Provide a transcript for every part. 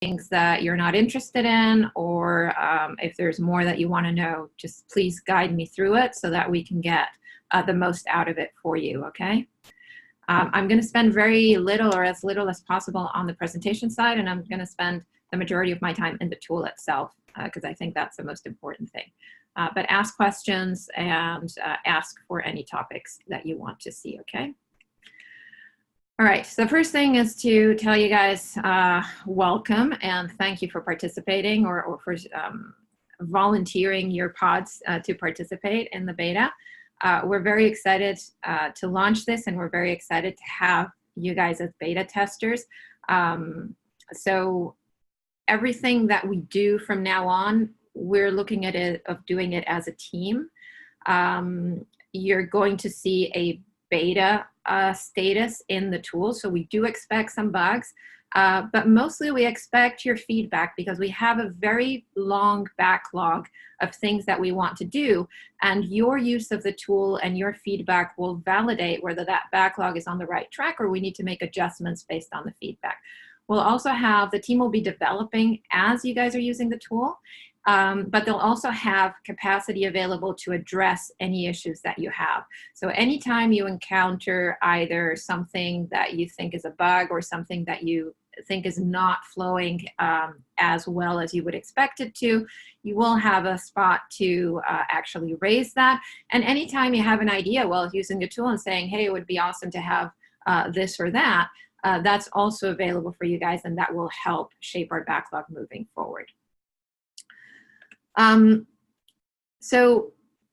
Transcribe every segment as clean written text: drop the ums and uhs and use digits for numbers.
things that you're not interested in, or if there's more that you want to know, just please guide me through it so that we can get the most out of it for you, okay? I'm going to spend very little or as little as possible on the presentation side, and I'm going to spend the majority of my time in the tool itself because I think that's the most important thing. But ask questions and ask for any topics that you want to see, okay? All right, so the first thing is to tell you guys welcome and thank you for participating or for volunteering your pods to participate in the beta. We're very excited to launch this, and we're very excited to have you guys as beta testers. So everything that we do from now on, we're looking at it of doing it as a team. You're going to see a beta status in the tool, so we do expect some bugs, but mostly we expect your feedback because we have a very long backlog of things that we want to do, and your use of the tool and your feedback will validate whether that backlog is on the right track or we need to make adjustments based on the feedback. We'll also have, the team will be developing as you guys are using the tool, but they'll also have capacity available to address any issues that you have. So anytime you encounter either something that you think is a bug or something that you think is not flowing as well as you would expect it to, you will have a spot to actually raise that. And anytime you have an idea while using the tool and saying, hey, it would be awesome to have this or that, that's also available for you guys, and that will help shape our backlog moving forward. So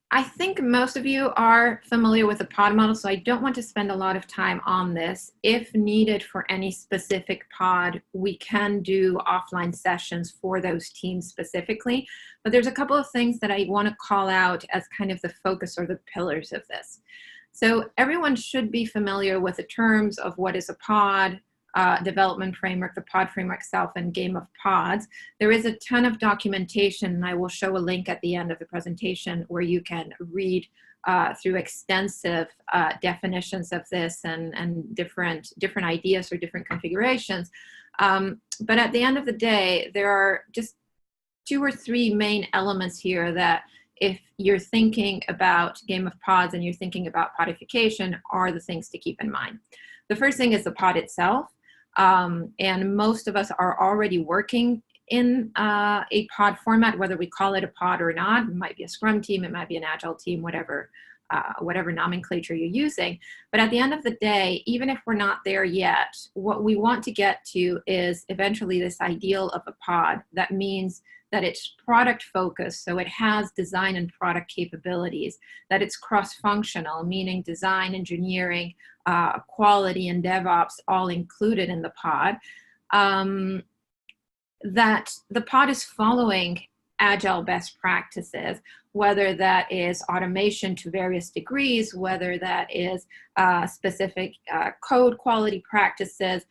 I think most of you are familiar with the pod model, so I don't want to spend a lot of time on this. If needed for any specific pod, we can do offline sessions for those teams specifically, but there's a couple of things that I want to call out as kind of the focus or the pillars of this. So everyone should be familiar with the terms of what is a pod, development framework, the pod framework itself, and game of pods. There is a ton of documentation, and I will show a link at the end of the presentation where you can read through extensive definitions of this and different ideas or different configurations. But at the end of the day, there are just 2 or 3 main elements here that, if you're thinking about game of pods and you're thinking about podification, are the things to keep in mind. The first thing is the pod itself. And most of us are already working in a pod format, whether we call it a pod or not. It might be a Scrum team, it might be an Agile team, whatever nomenclature you're using. But at the end of the day, even if we're not there yet, what we want to get to is eventually this ideal of a pod. That means that it's product focused, so it has design and product capabilities, that it's cross-functional, meaning design, engineering, quality, and DevOps all included in the pod, that the pod is following Agile best practices, whether that is automation to various degrees, whether that is specific code quality practices,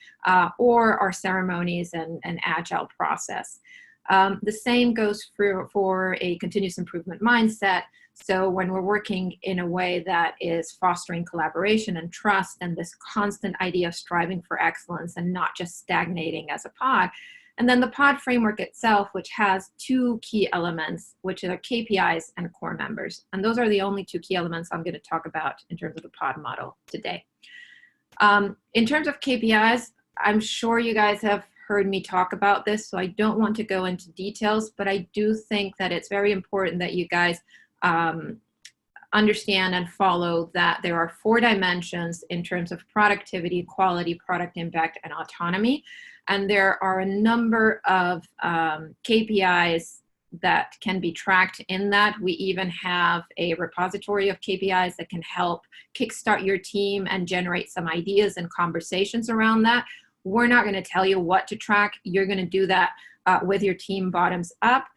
or our ceremonies and Agile process. The same goes for a continuous improvement mindset. So when we're working in a way that is fostering collaboration and trust and this constant idea of striving for excellence and not just stagnating as a pod. And then the pod framework itself, which has 2 key elements, which are KPIs and core members. And those are the only 2 key elements I'm going to talk about in terms of the pod model today. In terms of KPIs, I'm sure you guys have heard me talk about this, so I don't want to go into details, but I do think that it's very important that you guys understand and follow that there are 4 dimensions in terms of productivity, quality, product impact, and autonomy. And there are a number of KPIs that can be tracked in that. We even have a repository of KPIs that can help kickstart your team and generate some ideas and conversations around that. We're not going to tell you what to track. You're going to do that with your team bottoms up.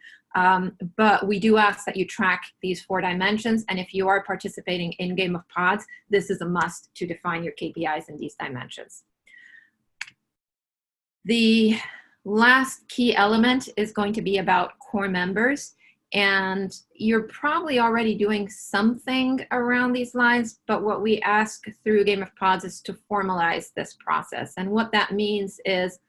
But we do ask that you track these 4 dimensions. And if you are participating in Game of Pods, this is a must to define your KPIs in these dimensions. The last key element is going to be about core members. And you're probably already doing something around these lines, but what we ask through Game of Pods is to formalize this process. And what that means is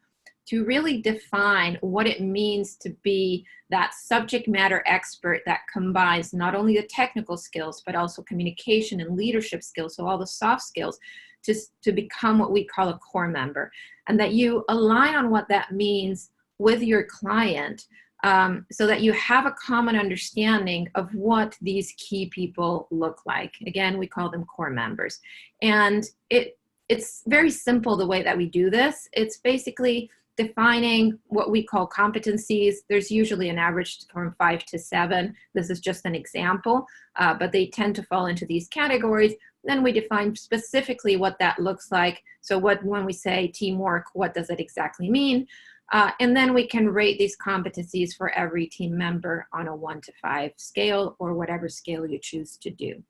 to really define what it means to be that subject matter expert that combines not only the technical skills, but also communication and leadership skills, so all the soft skills, to become what we call a core member, and that you align on what that means with your client, so that you have a common understanding of what these key people look like. Again, we call them core members. And it's very simple the way that we do this. It's basically defining what we call competencies. There's usually an average from 5 to 7. This is just an example, but they tend to fall into these categories. Then we define specifically what that looks like. So when we say teamwork, what does it exactly mean? And then we can rate these competencies for every team member on a 1 to 5 scale, or whatever scale you choose to do.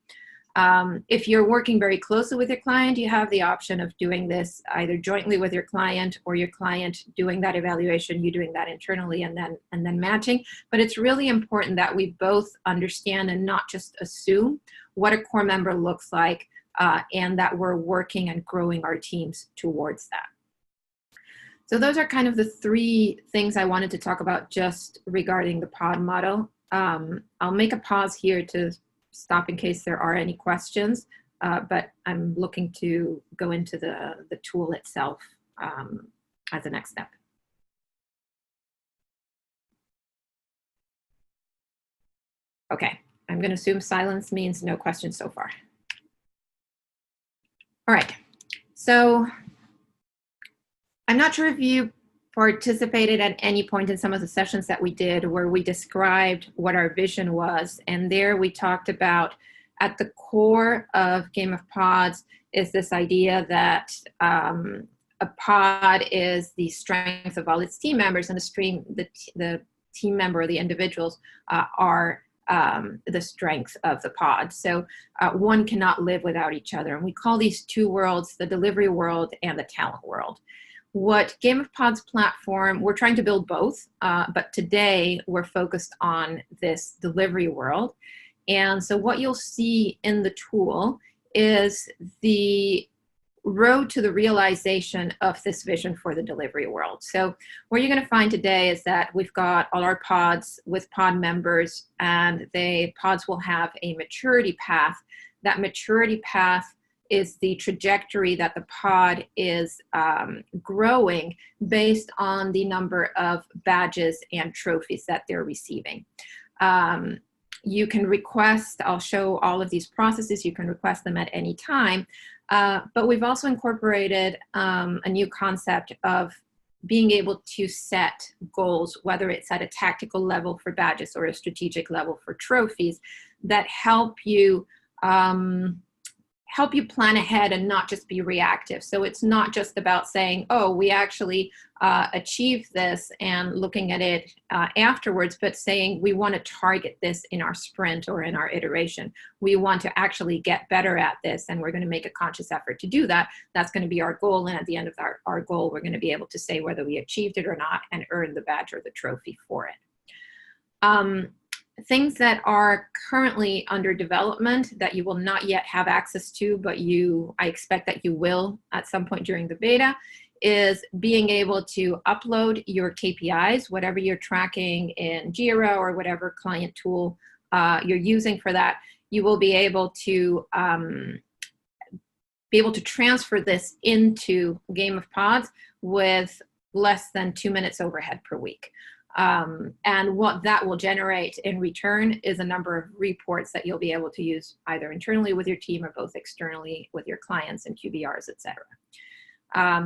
If you're working very closely with your client, you have the option of doing this either jointly with your client, or your client doing that evaluation, you doing that internally, and then matching. But it's really important that we both understand and not just assume what a core member looks like, and that we're working and growing our teams towards that. So those are kind of the 3 things I wanted to talk about just regarding the pod model. I'll make a pause here to stop in case there are any questions, but I'm looking to go into the tool itself as a next step. Okay, I'm going to assume silence means no questions so far. All right, so I'm not sure if you participated at any point in some of the sessions that we did where we described what our vision was. And there we talked about, at the core of Game of Pods is this idea that a pod is the strength of all its team members, and the team member, or the individuals, are the strength of the pod. So one cannot live without each other. And we call these 2 worlds the delivery world and the talent world. What Game of Pods platform, we're trying to build both, but today we're focused on this delivery world. And so what you'll see in the tool is the road to the realization of this vision for the delivery world. So what you're going to find today is that we've got all our pods with pod members, and the pods will have a maturity path. That maturity path is the trajectory that the pod is growing based on the number of badges and trophies that they're receiving. You can request, I'll show all of these processes, you can request them at any time, but we've also incorporated a new concept of being able to set goals, whether it's at a tactical level for badges or a strategic level for trophies, that help you plan ahead and not just be reactive. So it's not just about saying, oh, we actually achieved this and looking at it afterwards, but saying we want to target this in our sprint or in our iteration. We want to actually get better at this, and we're going to make a conscious effort to do that. That's going to be our goal, and at the end of our goal, we're going to be able to say whether we achieved it or not and earn the badge or the trophy for it. Things that are currently under development that you will not yet have access to, but I expect that you will at some point during the beta, is being able to upload your KPIs, whatever you're tracking in Jira or whatever client tool you're using for that. You will be able to transfer this into Game of Pods with less than 2 minutes overhead per week. And what that will generate in return is a number of reports that you'll be able to use either internally with your team or both externally with your clients and QBRs, et cetera.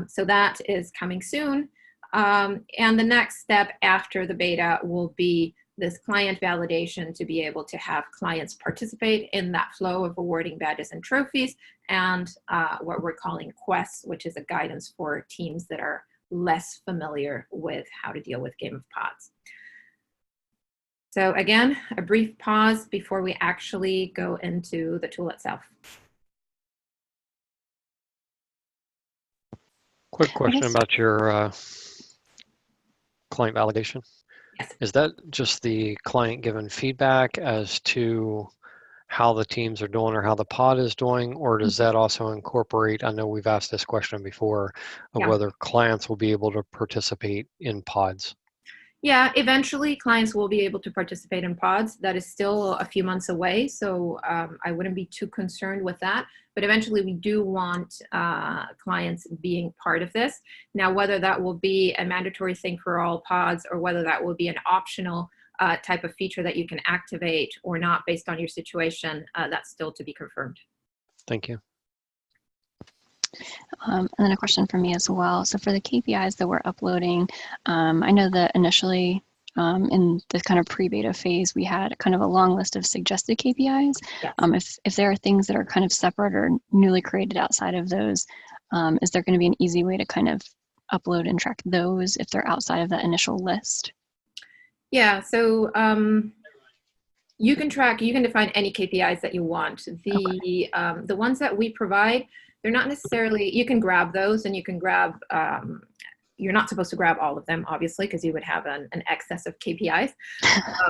So that is coming soon. And the next step after the beta will be this client validation, to be able to have clients participate in that flow of awarding badges and trophies, and what we're calling quests, which is a guidance for teams that are less familiar with how to deal with Game of Pods. So again, a brief pause before we actually go into the tool itself. Quick question about your client validation. Yes. Is that just the client given feedback as to how the teams are doing or how the pod is doing, or does that also incorporate, I know we've asked this question before, of Yeah. whether clients will be able to participate in pods? Yeah, eventually clients will be able to participate in pods. That is still a few months away, so I wouldn't be too concerned with that. But eventually we do want clients being part of this. Now, whether that will be a mandatory thing for all pods or whether that will be an optional type of feature that you can activate or not based on your situation, that's still to be confirmed. Thank you. And then a question for me as well. So for the KPIs that we're uploading, I know that initially in the kind of pre-beta phase, we had kind of a long list of suggested KPIs. Yes. If there are things that are kind of separate or newly created outside of those, is there going to be an easy way to kind of upload and track those if they're outside of that initial list? Yeah, so you can define any KPIs that you want. The ones that we provide, they're not necessarily, you can grab those and you can grab, you're not supposed to grab all of them, obviously, because you would have an excess of KPIs.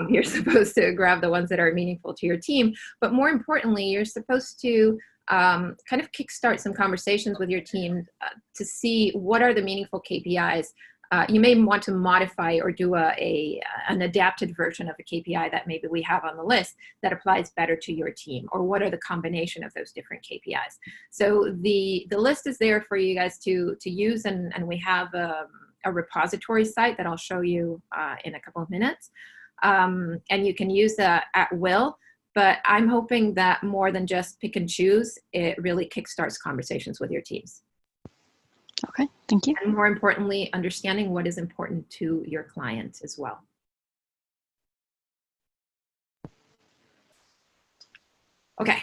You're supposed to grab the ones that are meaningful to your team. But more importantly, you're supposed to kind of kickstart some conversations with your team to see what are the meaningful KPIs. You may want to modify or do an adapted version of a KPI that maybe we have on the list that applies better to your team, or what are the combination of those different KPIs. So the list is there for you guys to use, and we have a repository site that I'll show you in a couple of minutes. And you can use that at will, but I'm hoping that more than just pick and choose, it really kickstarts conversations with your teams. Okay, thank you. And more importantly, understanding what is important to your client as well. Okay,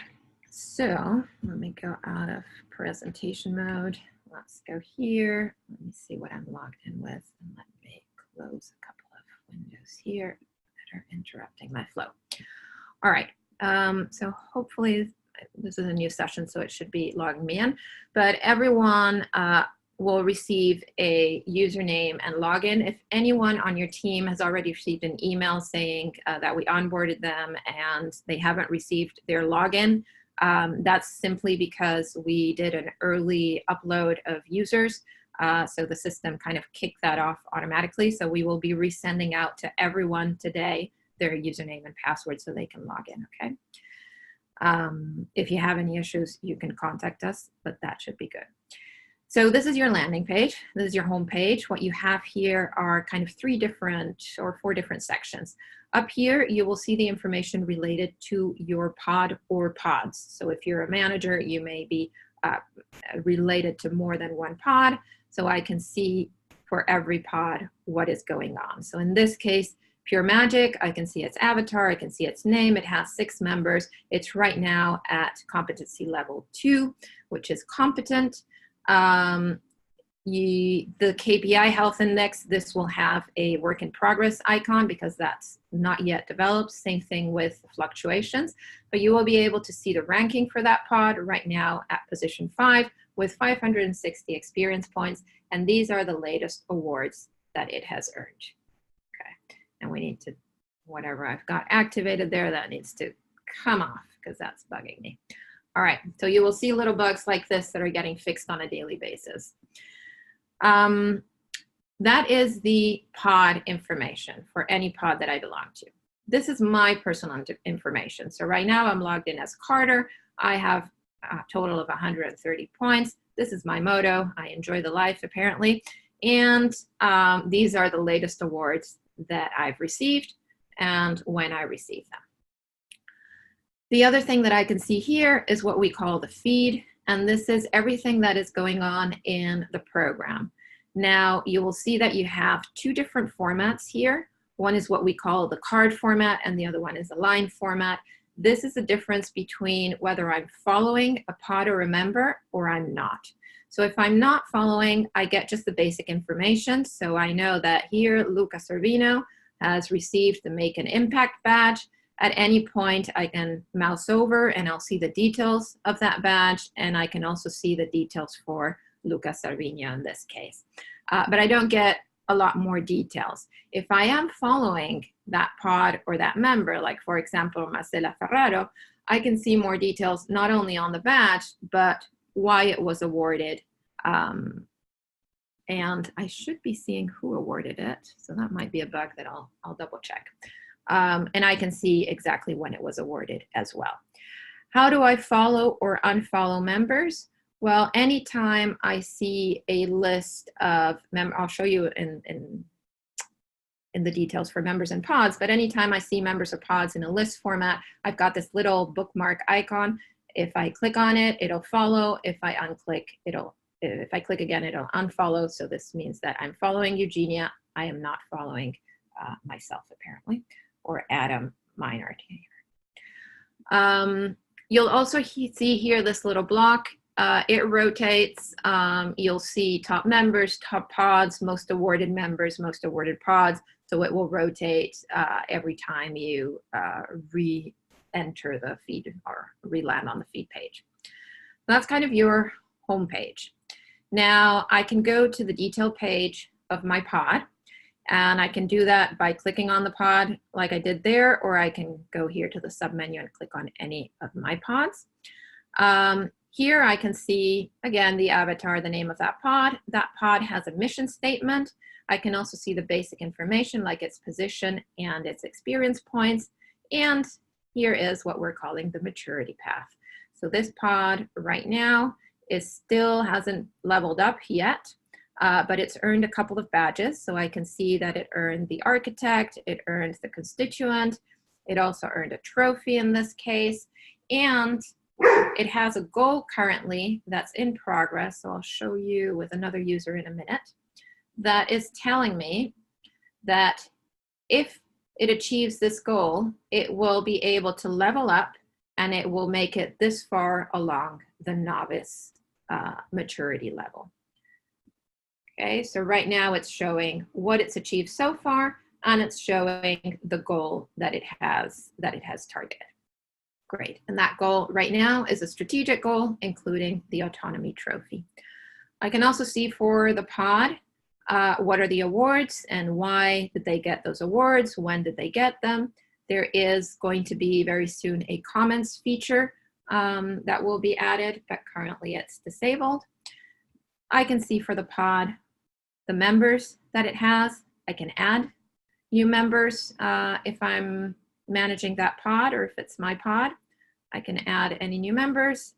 so let me go out of presentation mode. Let's go here. Let me see what I'm logged in with, and let me close a couple of windows here that are interrupting my flow. All right, so hopefully this is a new session, so it should be logging me in, but everyone will receive a username and login. If anyone on your team has already received an email saying that we onboarded them and they haven't received their login, that's simply because we did an early upload of users. So the system kind of kicked that off automatically. So we will be resending out to everyone today their username and password so they can log in, okay? If you have any issues, you can contact us, but that should be good. So this is your landing page. This is your home page. What you have here are kind of 3 different or 4 different sections. Up here, you will see the information related to your pod or pods. So if you're a manager, you may be related to more than one pod. So I can see for every pod what is going on. So in this case, Pure Magic, I can see its avatar, I can see its name. It has 6 members. It's right now at competency level 2, which is competent. The KPI health index, this will have a work in progress icon because that's not yet developed. Same thing with fluctuations, but you will be able to see the ranking for that pod right now at position 5 with 560 experience points. And these are the latest awards that it has earned. Okay. And we need to, whatever I've got activated there, that needs to come off because that's bugging me. All right, so you will see little bugs like this that are getting fixed on a daily basis. That is the pod information for any pod that I belong to. This is my personal information. So right now I'm logged in as Carter. I have a total of 130 points. This is my motto. I enjoy the life, apparently. And these are the latest awards that I've received and when I received them. The other thing that I can see here is what we call the feed, and this is everything that is going on in the program. Now, you will see that you have 2 different formats here. One is what we call the card format, and the other one is a line format. This is the difference between whether I'm following a pod or a member or I'm not. So if I'm not following, I get just the basic information. So I know that here, Luca Servino has received the Make an Impact badge. At any point, I can mouse over and I'll see the details of that badge, and I can also see the details for Luca Sarvino in this case. But I don't get a lot more details. If I am following that pod or that member, like for example, Marcela Ferraro, I can see more details, not only on the badge, but why it was awarded. And I should be seeing who awarded it. So that might be a bug that I'll double check. And I can see exactly when it was awarded as well. How do I follow or unfollow members? Well, anytime I see a list of members, I'll show you in the details for members and pods, but anytime I see members or pods in a list format, I've got this little bookmark icon. If I click on it, it'll follow. If I unclick, if I click again, it'll unfollow. So this means that I'm following Eugenia. I am not following myself, apparently, or Adam Meinert here. You'll also see here this little block. It rotates. You'll see top members, top pods, most awarded members, most awarded pods. So it will rotate every time you re-enter the feed or re-land on the feed page. That's kind of your home page. Now I can go to the detail page of my pod, and I can do that by clicking on the pod like I did there, or I can go here to the submenu and click on any of my pods. Here I can see, again, the avatar, the name of that pod. That pod has a mission statement. I can also see the basic information like its position and its experience points. And here is what we're calling the maturity path. So this pod right now still hasn't leveled up yet, but it's earned a couple of badges. So I can see that it earned the architect, it earned the constituent, it also earned a trophy in this case, and it has a goal currently that's in progress. So I'll show you with another user in a minute. That is telling me that if it achieves this goal, it will be able to level up and it will make it this far along the novice maturity level. Okay, so right now it's showing what it's achieved so far, and it's showing the goal that it has targeted. Great, and that goal right now is a strategic goal, including the autonomy trophy. I can also see for the pod, what are the awards and why did they get those awards? When did they get them? There is going to be very soon a comments feature that will be added, but currently it's disabled. I can see for the pod the members that it has. I can add new members if I'm managing that pod, or if it's my pod. I can add any new members.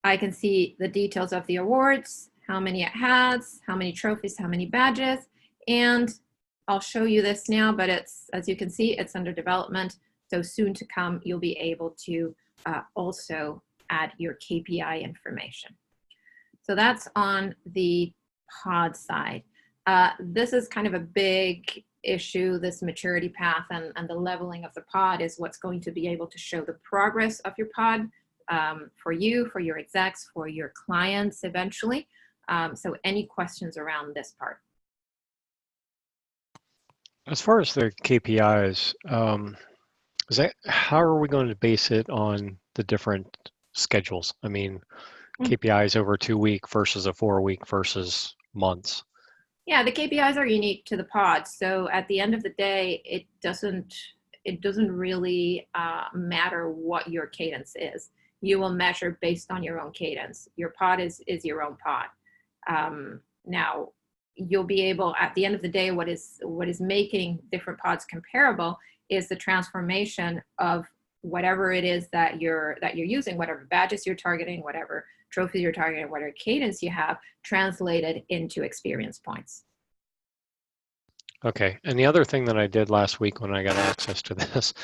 I can see the details of the awards, how many it has, how many trophies, how many badges, and I'll show you this now, but it's, as you can see, it's under development. So soon to come, you'll be able to also add your KPI information. So that's on the pod side. This is kind of a big issue, this maturity path and the leveling of the pod is what's going to be able to show the progress of your pod for you, for your execs, for your clients eventually. So any questions around this part? As far as the KPIs, how are we going to base it on the different schedules? I mean, KPIs over 2 week versus a 4 week versus months. Yeah, the KPIs are unique to the pod. So at the end of the day, it doesn't really matter what your cadence is. You will measure based on your own cadence. Your pod is your own pod. Now, you'll be able, at the end of the day, what is making different pods comparable is the transformation of whatever it is that you're using, whatever badges you're targeting, whatever trophies you're targeting, whatever cadence you have, translated into experience points. Okay, and the other thing that I did last week when I got access to this,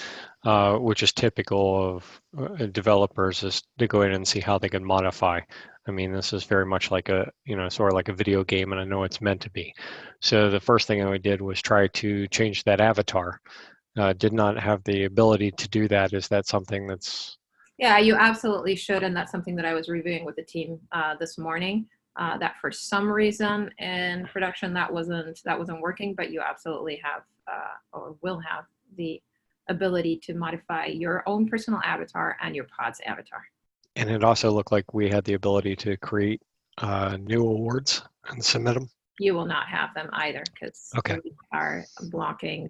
which is typical of developers, is to go in and see how they can modify. I mean, this is very much like sort of like a video game, and I know it's meant to be. So the first thing I did was try to change that avatar. Did not have the ability to do that. Is that something that's... Yeah, you absolutely should, and that's something that I was reviewing with the team this morning. That for some reason in production that wasn't working, but you absolutely have or will have the ability to modify your own personal avatar and your pod's avatar. And it also looked like we had the ability to create new awards and submit them. You will not have them either, because Okay. we are blocking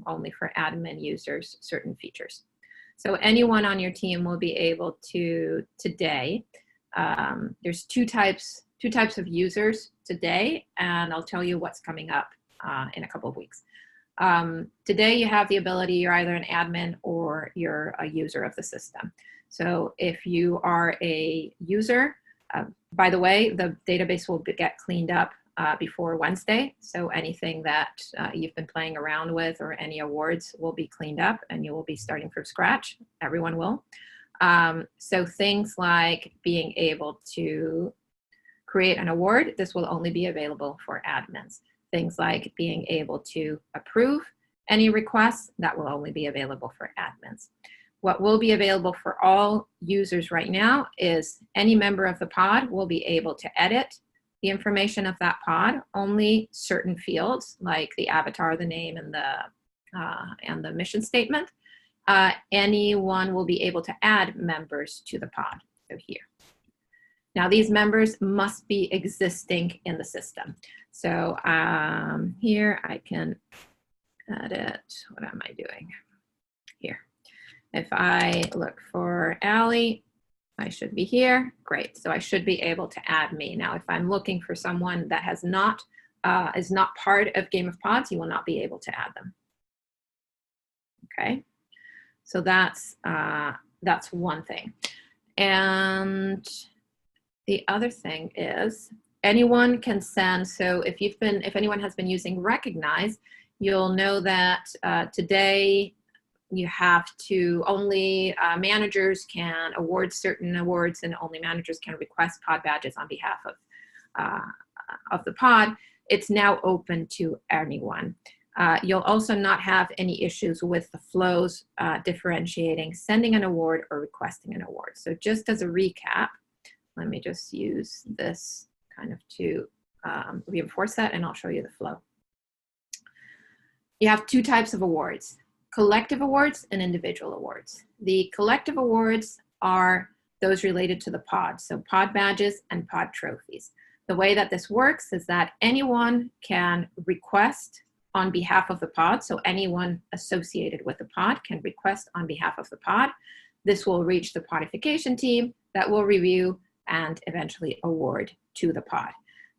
only for admin users certain features. So anyone on your team will be able to today. There's two types of users today, and I'll tell you what's coming up in a couple of weeks. Today you have the ability, you're either an admin or you're a user of the system. So if you are a user, by the way, the database will get cleaned up before Wednesday. So anything that you've been playing around with or any awards will be cleaned up, and you will be starting from scratch. Everyone will. So things like being able to create an award, this will only be available for admins. Things like being able to approve any requests, that will only be available for admins. What will be available for all users right now is any member of the pod will be able to edit the information of that pod. Only certain fields like the avatar, the name, and the mission statement. Anyone will be able to add members to the pod. So here. Now these members must be existing in the system. So here I can edit. What am I doing? Here. If I look for Allie, I should be here. Great. So I should be able to add me. Now, if I'm looking for someone that is not part of Game of Pods, you will not be able to add them. Okay. So that's one thing. And the other thing is anyone can send. So if anyone has been using Recognize, you'll know that today you have to only managers can award certain awards, and only managers can request pod badges on behalf of the pod. It's now open to anyone. You'll also not have any issues with the flows differentiating sending an award or requesting an award. So just as a recap, let me just use this kind of to reinforce that, and I'll show you the flow. You have two types of awards: collective awards and individual awards. The collective awards are those related to the pod, so pod badges and pod trophies. The way that this works is that anyone can request on behalf of the pod, so anyone associated with the pod can request on behalf of the pod. This will reach the podification team that will review and eventually award to the pod.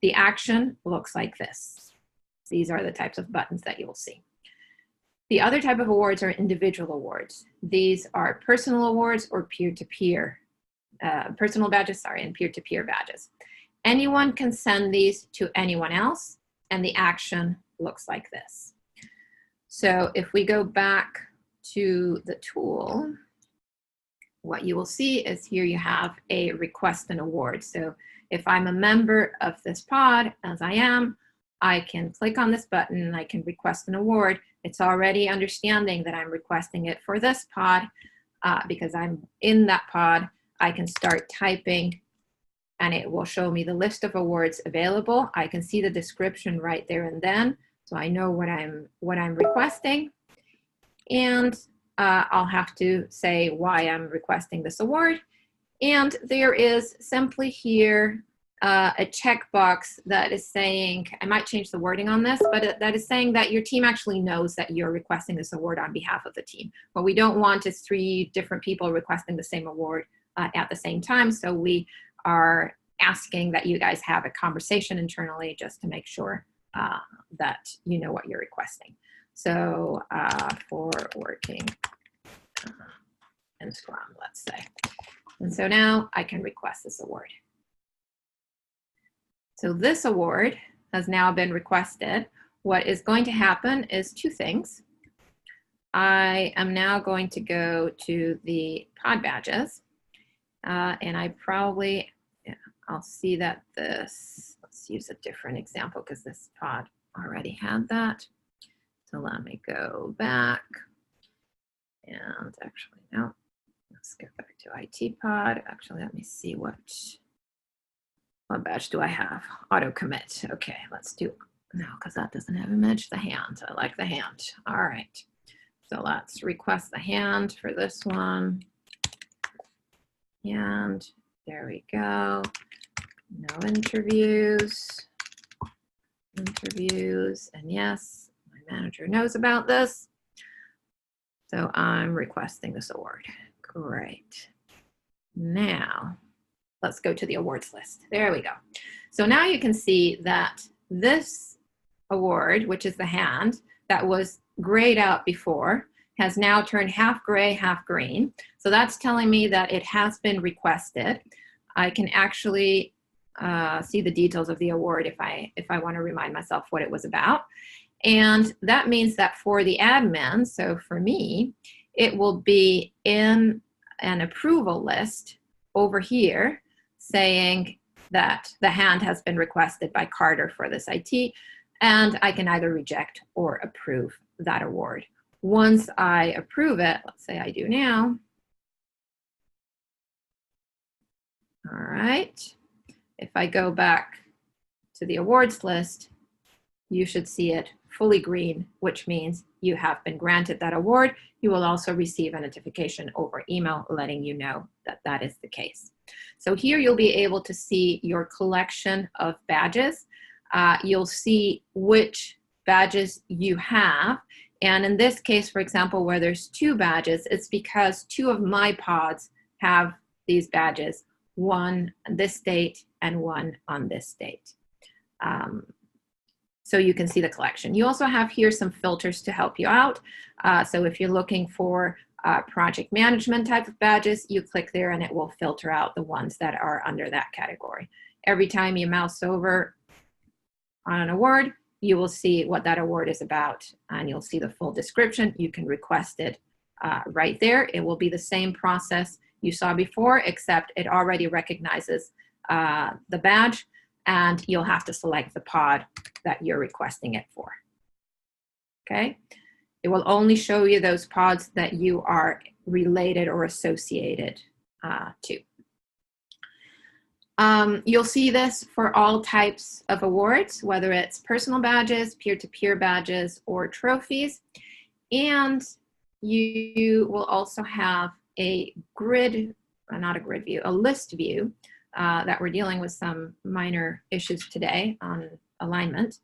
The action looks like this. These are the types of buttons that you will see. The other type of awards are individual awards. These are personal awards or peer-to-peer, personal badges, and peer-to-peer badges. Anyone can send these to anyone else, and the action looks like this. So if we go back to the tool, what you will see is here you have a request an award. So if I'm a member of this pod, as I am, I can click on this button and I can request an award. It's already understanding that I'm requesting it for this pod because I'm in that pod. I can start typing and it will show me the list of awards available. I can see the description right there and then, so I know what I'm requesting. And I'll have to say why I'm requesting this award. And there is simply here a checkbox that is saying, I might change the wording on this, but that is saying that your team actually knows that you're requesting this award on behalf of the team. What we don't want is 3 different people requesting the same award at the same time. So we are asking that you guys have a conversation internally just to make sure that you know what you're requesting. So for working in Scrum, let's say. And so now I can request this award. So this award has now been requested. What is going to happen is 2 things. I am now going to go to the pod badges, and I probably, I'll see that this, let's use a different example because this pod already had that. So let me go back and actually, no, let's go back to IT pod. Actually, let me see what badge do I have? Auto commit. Okay, let's do, no, because that doesn't have image, the hand. I like the hand. All right. So let's request the hand for this one. And there we go. No interviews. interviews, and yes, my manager knows about this. So I'm requesting this award. Great. Now, let's go to the awards list. There we go. So now you can see that this award, which is the hand that was grayed out before, has now turned half gray, half green. So that's telling me that it has been requested. I can actually see the details of the award if I want to remind myself what it was about. And that means that for the admin, so for me, it will be in an approval list over here saying that the hand has been requested by Carter for this IT, and I can either reject or approve that award. Once I approve it, let's say I do now. All right. If I go back to the awards list, you should see it fully green, which means you have been granted that award. You will also receive a notification over email letting you know that that is the case. So here you'll be able to see your collection of badges. You'll see which badges you have. And in this case, for example, where there's 2 badges, it's because 2 of my pods have these badges, one on this date and one on this date. So you can see the collection. You also have here some filters to help you out. So if you're looking for project management type of badges, you click there and it will filter out the ones that are under that category. Every time you mouse over on an award, you will see what that award is about and you'll see the full description. You can request it right there. It will be the same process you saw before, except it already recognizes the badge, and you'll have to select the pod that you're requesting it for. Okay? It will only show you those pods that you are related or associated to. You'll see this for all types of awards, whether it's personal badges, peer-to-peer badges, or trophies. And you will also have a grid, not a grid view, a list view that we're dealing with some minor issues today on alignment.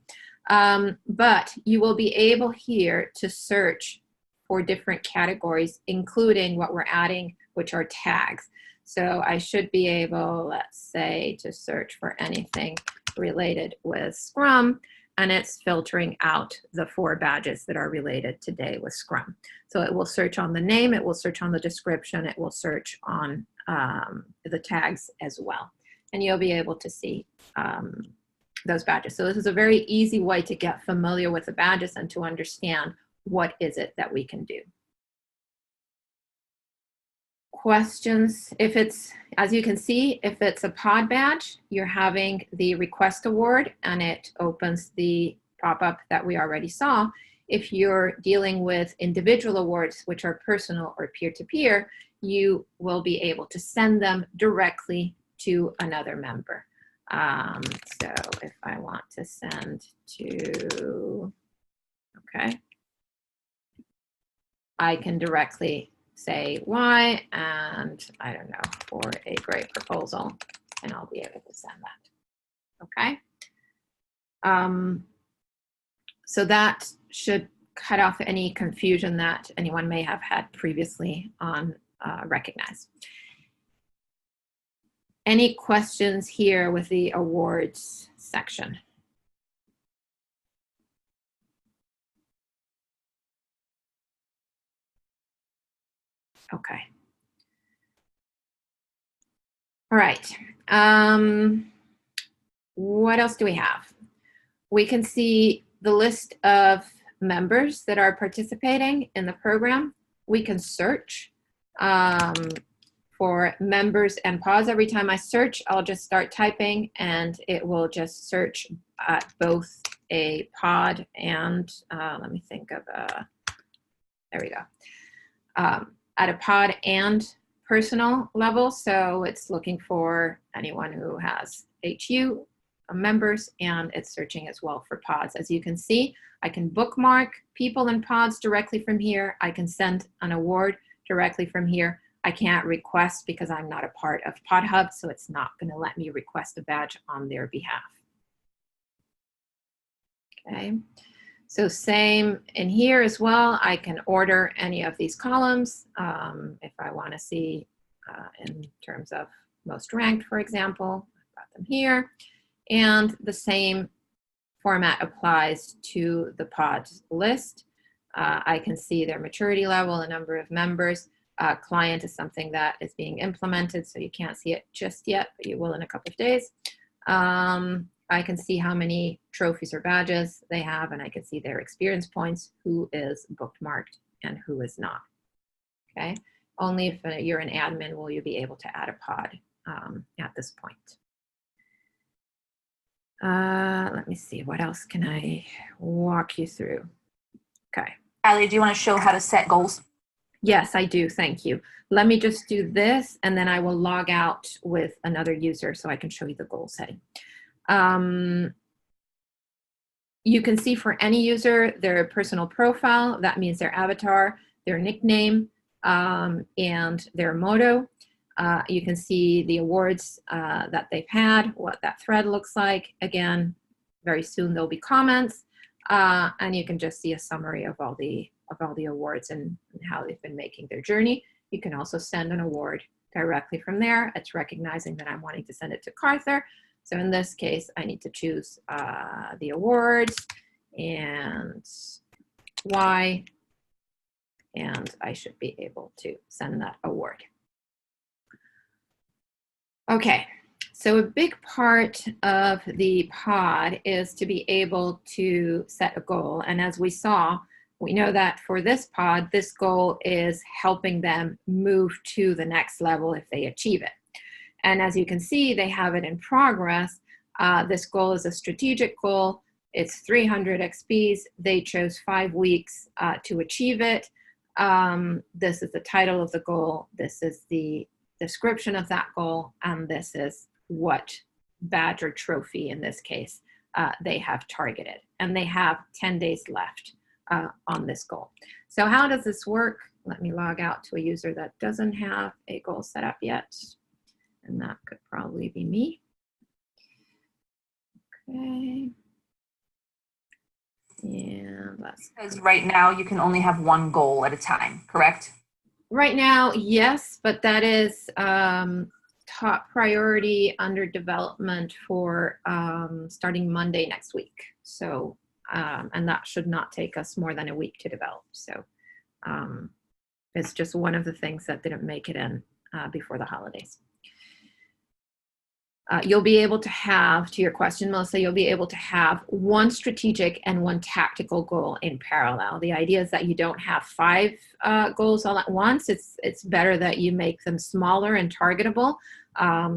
But you will be able here to search for different categories, including what we're adding, which are tags. So I should be able, let's say, to search for anything related with Scrum, and it's filtering out the 4 badges that are related today with Scrum. So it will search on the name, it will search on the description, it will search on the tags as well. And you'll be able to see those badges. So this is a very easy way to get familiar with the badges and to understand what is it that we can do. Questions? If it's, as you can see, if it's a pod badge, you're having the request award and it opens the pop-up that we already saw. If you're dealing with individual awards, which are personal or peer-to-peer, you will be able to send them directly to another member. So if I want to send to, okay, I can directly say why, and I don't know, for a great proposal, and I'll be able to send that. Okay. So that should cut off any confusion that anyone may have had previously on Recognize. Any questions here with the awards section? Okay. All right. What else do we have? We can see the list of members that are participating in the program. We can search for members and pods. Every time I search, I'll just start typing and it will just search at both a pod and, let me think of, there we go. At a pod and personal level. So it's looking for anyone who has HU members, and it's searching as well for pods. As you can see, I can bookmark people and pods directly from here. I can send an award directly from here. I can't request because I'm not a part of PodHub, so it's not going to let me request a badge on their behalf. Okay, so same in here as well. I can order any of these columns if I want to see in terms of most ranked, for example. I've got them here. And the same format applies to the pod list. I can see their maturity level, the number of members. Client is something that is being implemented, so you can't see it just yet, but you will in a couple of days. I can see how many trophies or badges they have, and I can see their experience points, who is bookmarked and who is not. Okay, only if you're an admin will you be able to add a pod at this point. Let me see, what else can I walk you through? Okay. Kylie, do you want to show how to set goals? Yes, I do. Thank you. Let me just do this, and then I will log out with another user so I can show you the goal setting. You can see for any user their personal profile. That means their avatar, their nickname, and their motto. You can see the awards that they've had, what that thread looks like. Again, very soon there'll be comments, and you can just see a summary of all the awards and how they've been making their journey. You can also send an award directly from there. It's recognizing that I'm wanting to send it to Carther. So in this case, I need to choose the awards and why, and I should be able to send that award. Okay, so a big part of the pod is to be able to set a goal. And as we saw, we know that for this pod, this goal is helping them move to the next level if they achieve it. And as you can see, they have it in progress. This goal is a strategic goal. It's 300 XPs. They chose 5 weeks to achieve it. This is the title of the goal. This is the description of that goal. And this is what badge or trophy, in this case, they have targeted. And they have 10 days left on this goal. So how does this work? Let me log out to a user that doesn't have a goal set up yet. And that could probably be me. Okay. And let's. Because right now you can only have one goal at a time, correct? Right now, yes, but that is top priority under development for starting Monday next week. So, and that should not take us more than a week to develop. So it's just one of the things that didn't make it in before the holidays. You'll be able to have, to your question, Melissa, you'll be able to have one strategic and one tactical goal in parallel. The idea is that you don't have 5 goals all at once. It's better that you make them smaller and targetable.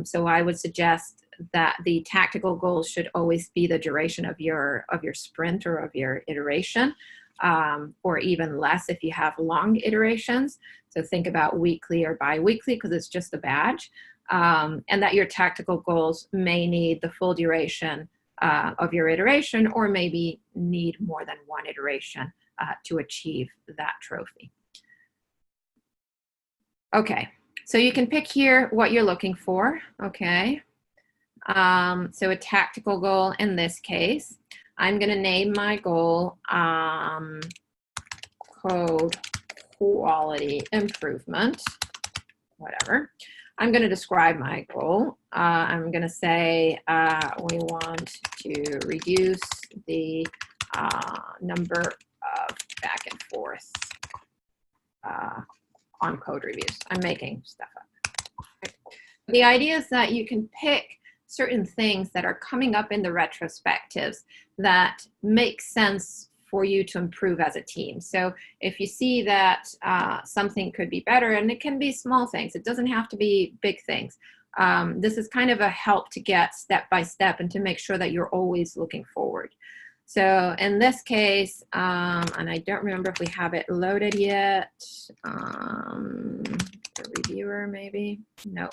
So I would suggest that the tactical goals should always be the duration of your sprint or of your iteration, or even less if you have long iterations. So think about weekly or bi-weekly because it's just a badge. And that your tactical goals may need the full duration of your iteration, or maybe need more than one iteration to achieve that trophy. Okay, so you can pick here what you're looking for, okay? So a tactical goal in this case, I'm gonna name my goal code quality improvement, whatever. I'm going to describe my goal. I'm going to say we want to reduce the number of back and forth on code reviews. I'm making stuff up. Okay. The idea is that you can pick certain things that are coming up in the retrospectives that make sense for you to improve as a team. So if you see that something could be better, and it can be small things, it doesn't have to be big things. This is kind of a help to get step by step and to make sure that you're always looking forward. So in this case, and I don't remember if we have it loaded yet, the reviewer maybe, no.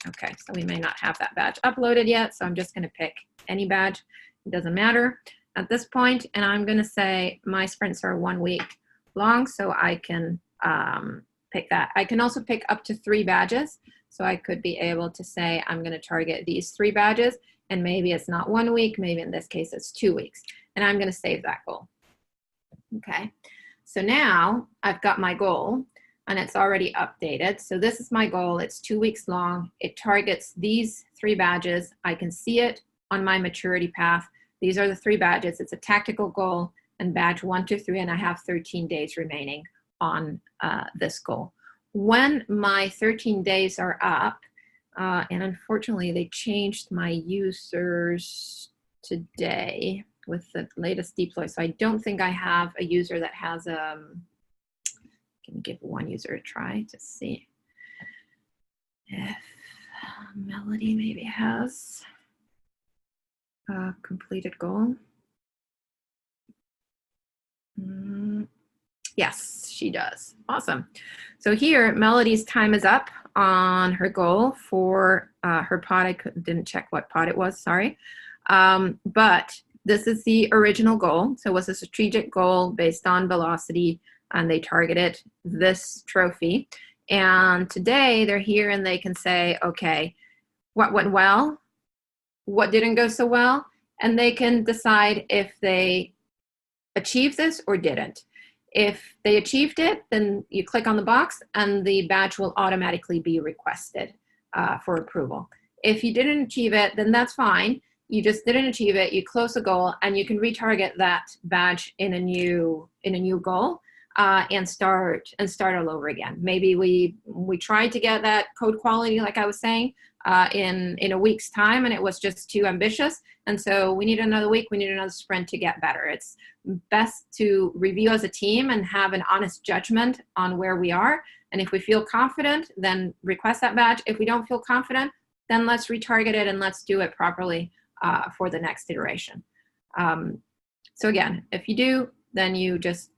Okay, so we may not have that badge uploaded yet, so I'm just gonna pick any badge, it doesn't matter at this point, and I'm going to say my sprints are 1 week long, so I can pick that. I can also pick up to 3 badges, so I could be able to say I'm going to target these 3 badges, and maybe it's not 1 week, maybe in this case it's 2 weeks. and I'm going to save that goal. Okay, so now I've got my goal and it's already updated. So this is my goal. It's 2 weeks long. It targets these 3 badges. I can see it on my maturity path. These are the 3 badges. It's a tactical goal and badge 1 to 3, and I have 13 days remaining on this goal. When my 13 days are up, and unfortunately they changed my users today with the latest deploy, so I don't think I have a user that has can give one user a try to see if Melody maybe has a completed goal. Yes, she does. Awesome. So here, Melody's time is up on her goal for her pod. I didn't check what pod it was, sorry. But this is the original goal. So it was a strategic goal based on velocity, and they targeted this trophy. And today they're here and they can say, okay, what went well? What didn't go so well? And they can decide if they achieved this or didn't. If they achieved it, then you click on the box and the badge will automatically be requested for approval. If you didn't achieve it, then that's fine. You just didn't achieve it, you close the goal, and you can retarget that badge in a new goal and start all over again. Maybe we tried to get that code quality, like I was saying, in a week's time, and it was just too ambitious. And so we need another week, we need another sprint to get better. It's best to review as a team and have an honest judgment on where we are. And if we feel confident, then request that badge. If we don't feel confident, then let's retarget it and let's do it properly for the next iteration. So again, if you do, then you just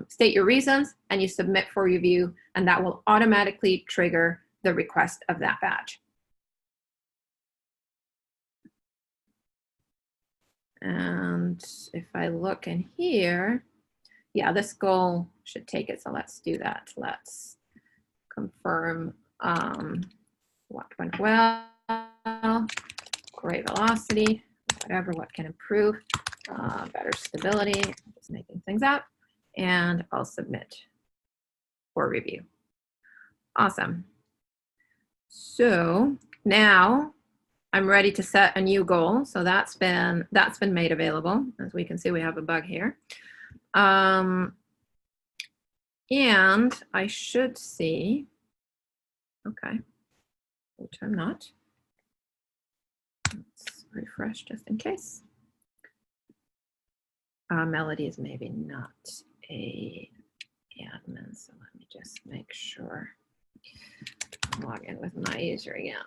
state your reasons and you submit for review, and that will automatically trigger the request of that badge. And if I look in here, yeah, this goal should take it. So let's do that. Let's confirm what went well, great velocity, whatever, what can improve, better stability, just making things up, and I'll submit for review. Awesome. So now I'm ready to set a new goal. So that's been made available. As we can see, we have a bug here. And I should see, okay, which I'm not. Let's refresh just in case. Melody is maybe not a admin, so let me just make sure. Log in with my user again.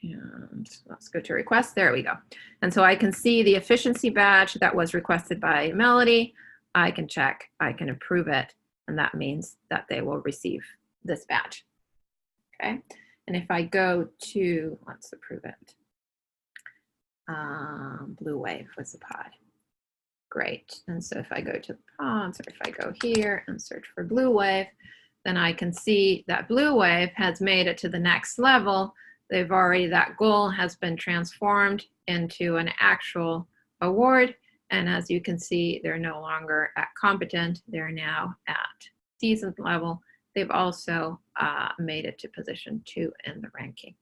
And let's go to request. There we go. And so I can see the efficiency badge that was requested by Melody. I can check, I can approve it, and that means that they will receive this badge. Okay. And if I go to, let's approve it. Blue Wave was the pod. Great. And so if I go to the pods, or if I go here and search for Blue Wave, then I can see that Blue Wave has made it to the next level. They've already, that goal has been transformed into an actual award. And as you can see, they're no longer at competent. They're now at seasoned level. They've also made it to position 2 in the ranking.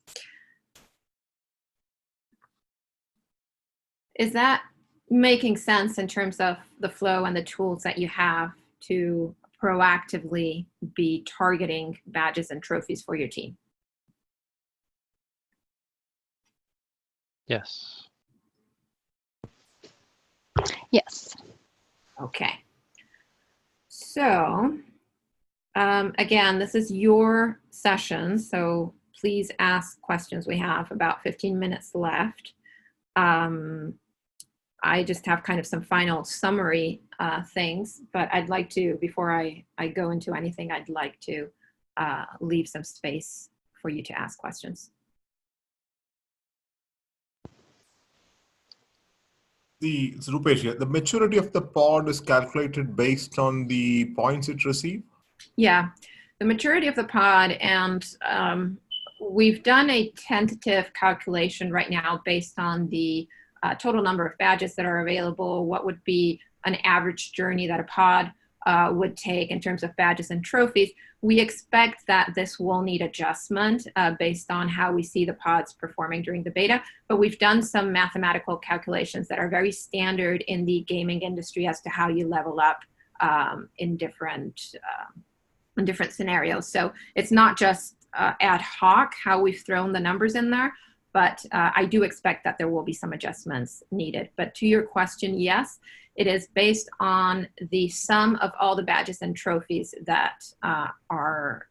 Is that making sense in terms of the flow and the tools that you have to proactively be targeting badges and trophies for your team? Yes. Yes. Okay. So again, this is your session, so please ask questions. We have about 15 minutes left. I just have kind of some final summary things, but I'd like to, before I go into anything, I'd like to leave some space for you to ask questions. It's Rupesh here. The maturity of the pod is calculated based on the points it received? Yeah, the maturity of the pod and we've done a tentative calculation right now based on the total number of badges that are available, what would be an average journey that a pod would take in terms of badges and trophies. We expect that this will need adjustment based on how we see the pods performing during the beta, but we've done some mathematical calculations that are very standard in the gaming industry as to how you level up in different scenarios. So it's not just ad hoc how we've thrown the numbers in there, but I do expect that there will be some adjustments needed. But to your question, yes, it is based on the sum of all the badges and trophies that are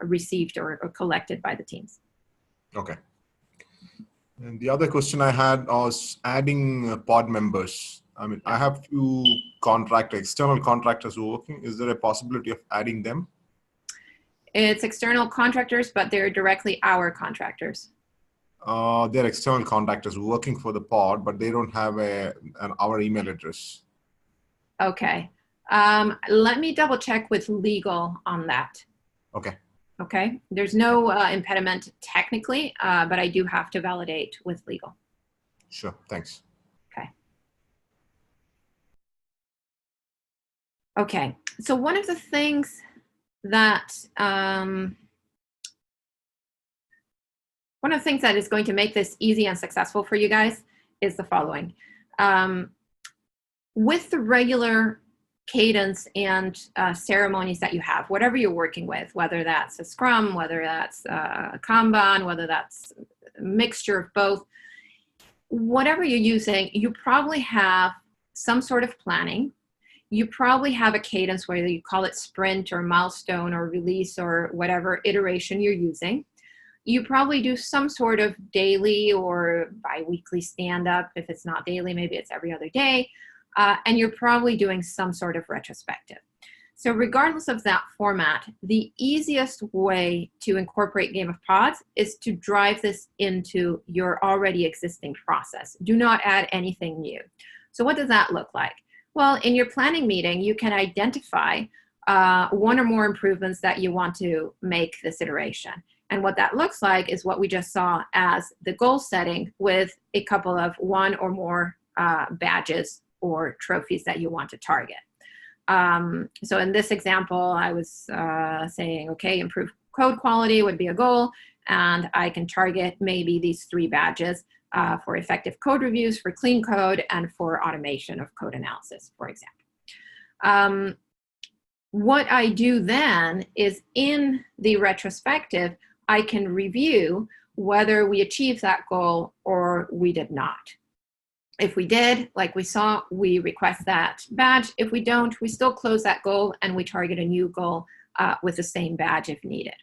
received or collected by the teams. Okay. And the other question I had was adding pod members. I mean, I have few external contractors who are working. Is there a possibility of adding them? It's external contractors, but they're directly our contractors. They're external contractors working for the pod, but they don't have our email address. Okay. Let me double check with legal on that. Okay. Okay. There's no impediment technically, but I do have to validate with legal. Sure. Thanks. Okay. Okay. So one of the things that is going to make this easy and successful for you guys is the following. With the regular cadence and ceremonies that you have, whatever you're working with, whether that's a Scrum, whether that's a Kanban, whether that's a mixture of both, whatever you're using, you probably have some sort of planning. You probably have a cadence, whether you call it sprint or milestone or release or whatever iteration you're using. You probably do some sort of daily or bi-weekly stand-up. If it's not daily, maybe it's every other day. And you're probably doing some sort of retrospective. So regardless of that format, the easiest way to incorporate Game of Pods is to drive this into your already existing process. Do not add anything new. So what does that look like? Well, in your planning meeting, you can identify one or more improvements that you want to make this iteration. And what that looks like is what we just saw as the goal setting with a couple of one or more badges or trophies that you want to target. So in this example, I was saying, okay, improve code quality would be a goal, and I can target maybe these 3 badges for effective code reviews, for clean code, and for automation of code analysis, for example. What I do then is in the retrospective, I can review whether we achieved that goal or we did not. If we did, like we saw, we request that badge. If we don't, we still close that goal and we target a new goal with the same badge if needed.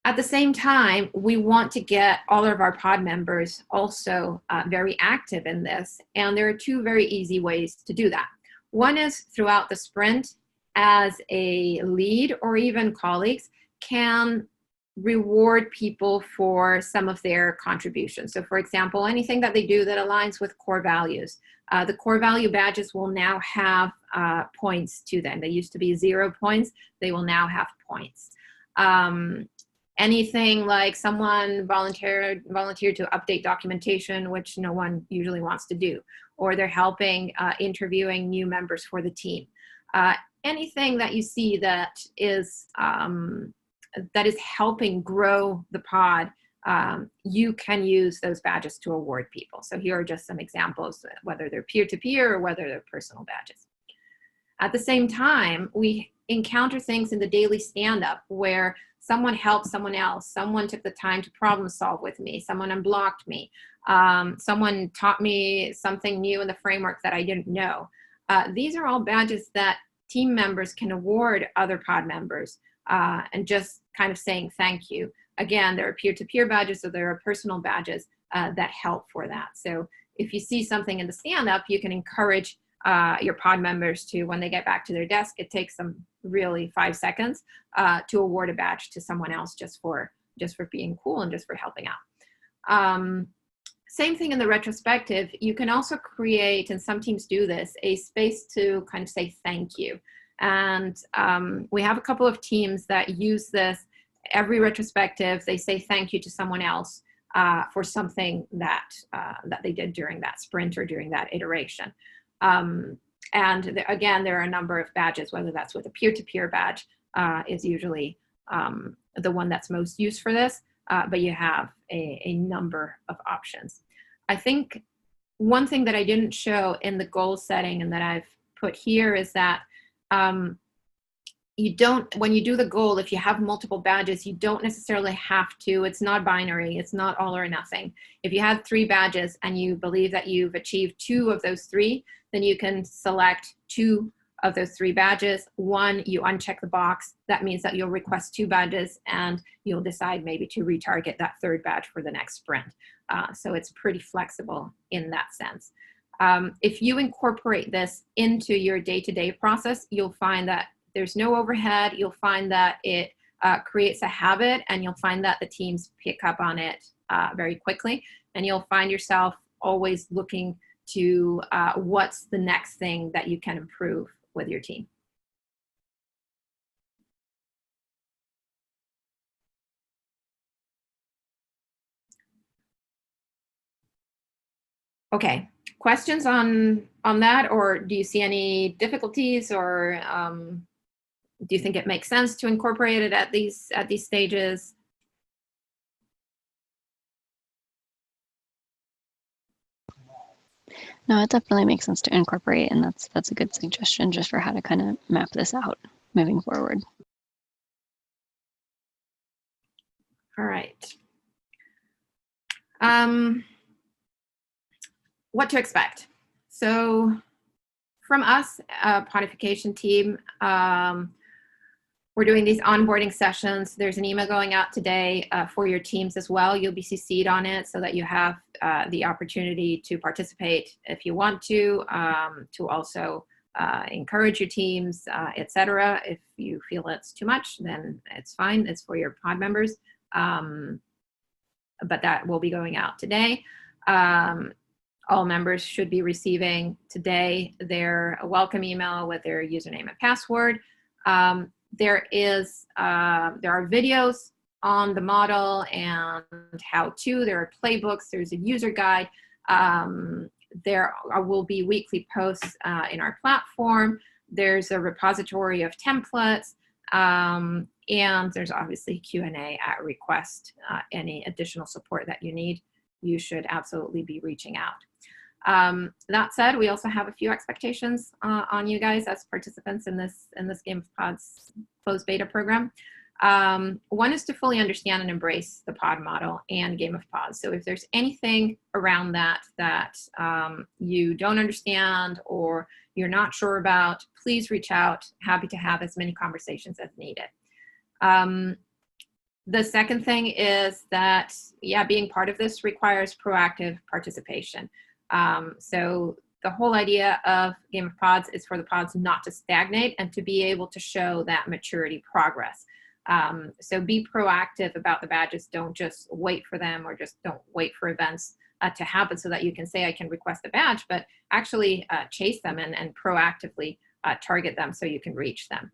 At the same time, we want to get all of our pod members also very active in this. And there are 2 very easy ways to do that. One is throughout the sprint, as a lead or even colleagues can reward people for some of their contributions. So for example, anything that they do that aligns with core values. The core value badges will now have points to them. They used to be 0 points. They will now have points. Anything like someone volunteered to update documentation, which no one usually wants to do, or they're helping interviewing new members for the team. Anything that you see that is helping grow the pod, you can use those badges to award people. So here are just some examples, whether they're peer-to-peer or whether they're personal badges. At the same time, we encounter things in the daily stand-up where someone helped someone else, someone took the time to problem solve with me, someone unblocked me, someone taught me something new in the framework that I didn't know. These are all badges that team members can award other pod members and just kind of saying thank you. Again, there are peer-to-peer badges, or there are personal badges that help for that. So if you see something in the stand-up, you can encourage your pod members to, when they get back to their desk, it takes them really 5 seconds to award a badge to someone else just for being cool and just for helping out. Same thing in the retrospective. You can also create, and some teams do this, a space to kind of say thank you. And we have a couple of teams that use this every retrospective, they say thank you to someone else for something that they did during that sprint or during that iteration. And again, there are a number of badges, whether that's with a peer-to-peer badge is usually the one that's most used for this, but you have a number of options. I think one thing that I didn't show in the goal setting and that I've put here is that you don't, when you do the goal, if you have multiple badges, you don't necessarily have to, it's not binary, it's not all or nothing. If you have 3 badges and you believe that you've achieved 2 of those 3, then you can select 2 of those 3 badges. 1, you uncheck the box. That means that you'll request 2 badges and you'll decide maybe to retarget that 3rd badge for the next sprint. So it's pretty flexible in that sense. If you incorporate this into your day-to-day process, you'll find that there's no overhead. You'll find that it creates a habit, and you'll find that the teams pick up on it very quickly. And you'll find yourself always looking to what's the next thing that you can improve with your team. Okay, questions on that, or do you see any difficulties, or do you think it makes sense to incorporate it at these stages? No, it definitely makes sense to incorporate, and that's a good suggestion just for how to kind of map this out moving forward. All right. What to expect? So from us, Podification team, we're doing these onboarding sessions. There's an email going out today for your teams as well. You'll be CC'd on it so that you have the opportunity to participate if you want to also encourage your teams, etc. If you feel it's too much, then it's fine. It's for your pod members. But that will be going out today. All members should be receiving today their welcome email with their username and password. There are videos on the model and how-to. There are playbooks. There's a user guide. There will be weekly posts in our platform. There's a repository of templates. And there's obviously Q&A at request. Any additional support that you need, you should absolutely be reaching out. That said, we also have a few expectations on you guys as participants in this Game of Pods closed beta program. One is to fully understand and embrace the pod model and Game of Pods. So if there's anything around that you don't understand or you're not sure about, please reach out. Happy to have as many conversations as needed. The second thing is that, yeah, being part of this requires proactive participation. So the whole idea of Game of Pods is for the pods not to stagnate and to be able to show that maturity progress. So be proactive about the badges. Don't just wait for them, or just don't wait for events to happen so that you can say I can request a badge, but actually chase them and proactively target them so you can reach them.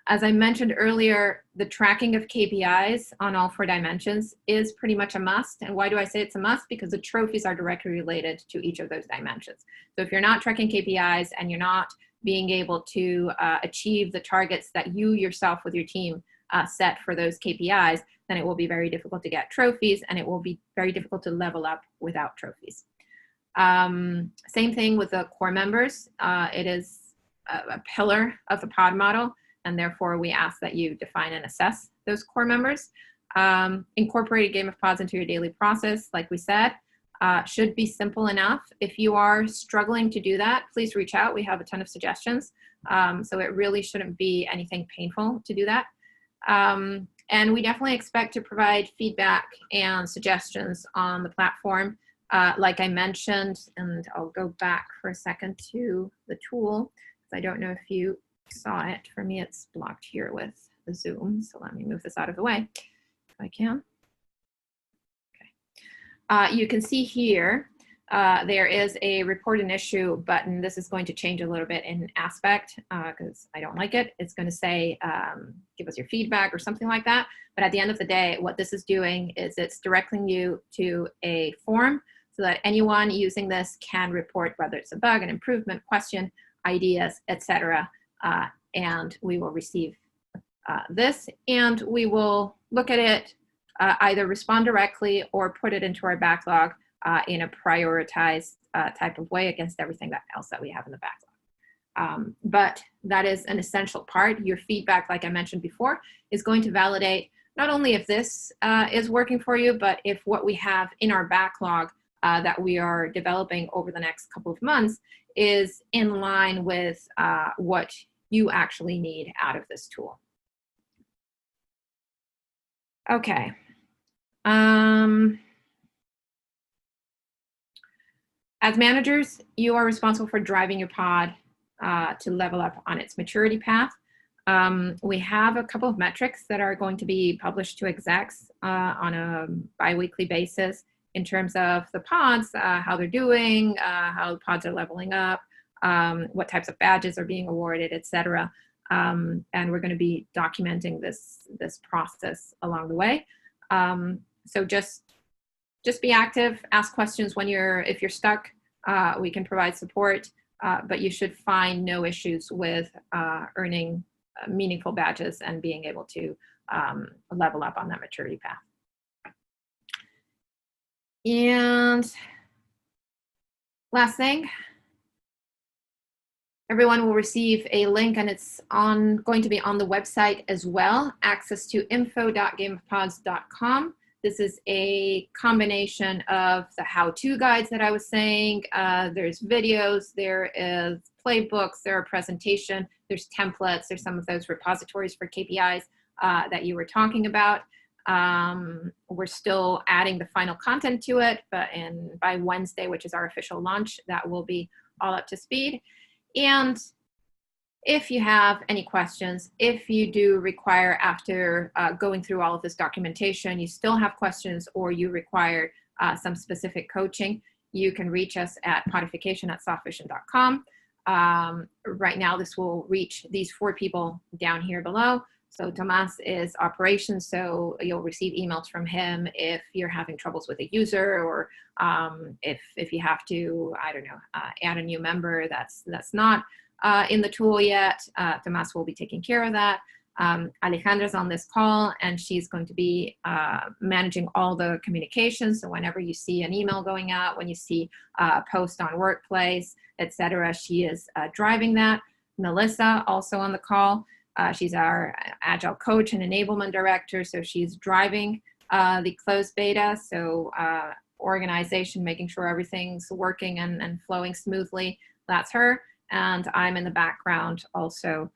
As I mentioned earlier, the tracking of KPIs on all 4 dimensions is pretty much a must. And why do I say it's a must? Because the trophies are directly related to each of those dimensions. So if you're not tracking KPIs and you're not being able to achieve the targets that you yourself with your team set for those KPIs, then it will be very difficult to get trophies, and it will be very difficult to level up without trophies. Same thing with the core members. It is a pillar of the pod model, and therefore we ask that you define and assess those core members. Incorporate Game of Pods into your daily process, like we said, should be simple enough. If you are struggling to do that, please reach out. We have a ton of suggestions. So it really shouldn't be anything painful to do that. And we definitely expect to provide feedback and suggestions on the platform. Like I mentioned, and I'll go back for a second to the tool, because I don't know if you saw it. For me, it's blocked here with the Zoom. So let me move this out of the way if I can. Okay. You can see here, there is a report an issue button. This is going to change a little bit in aspect because I don't like it. It's going to say, give us your feedback or something like that. But at the end of the day, what this is doing is it's directing you to a form so that anyone using this can report whether it's a bug, an improvement, question, ideas, etc. And we will receive this, and we will look at it, either respond directly or put it into our backlog in a prioritized type of way against everything else that we have in the backlog. But that is an essential part. Your feedback, like I mentioned before, is going to validate not only if this is working for you, but if what we have in our backlog that we are developing over the next couple of months is in line with what you actually need out of this tool. Okay. As managers, you are responsible for driving your pod to level up on its maturity path. We have a couple of metrics that are going to be published to execs on a bi-weekly basis in terms of the pods, how they're doing, how the pods are leveling up, what types of badges are being awarded, etc. And we're going to be documenting this process along the way. So just be active, ask questions if you're stuck. We can provide support, but you should find no issues with earning meaningful badges and being able to level up on that maturity path. And last thing, everyone will receive a link, and it's going to be on the website as well, access to info.gameofpods.com. This is a combination of the how-to guides that I was saying. There's videos, there is playbooks, there are presentation, there's templates, there's some of those repositories for KPIs that you were talking about. We're still adding the final content to it, but by Wednesday, which is our official launch, that will be all up to speed. And if you have any questions, if you do require, after going through all of this documentation, you still have questions or you require some specific coaching, you can reach us at podification@softvision.com. Right now, this will reach these 4 people down here below. So Tomas is operations, so you'll receive emails from him if you're having troubles with a user, or if you have to, I don't know, add a new member that's not in the tool yet. Tomas will be taking care of that. Alejandra's on this call, and she's going to be managing all the communications. So whenever you see an email going out, when you see a post on Workplace, etc., she is driving that. Melissa, also on the call. She's our Agile coach and enablement director, so she's driving the closed beta. So organization, making sure everything's working and flowing smoothly, that's her. And I'm in the background also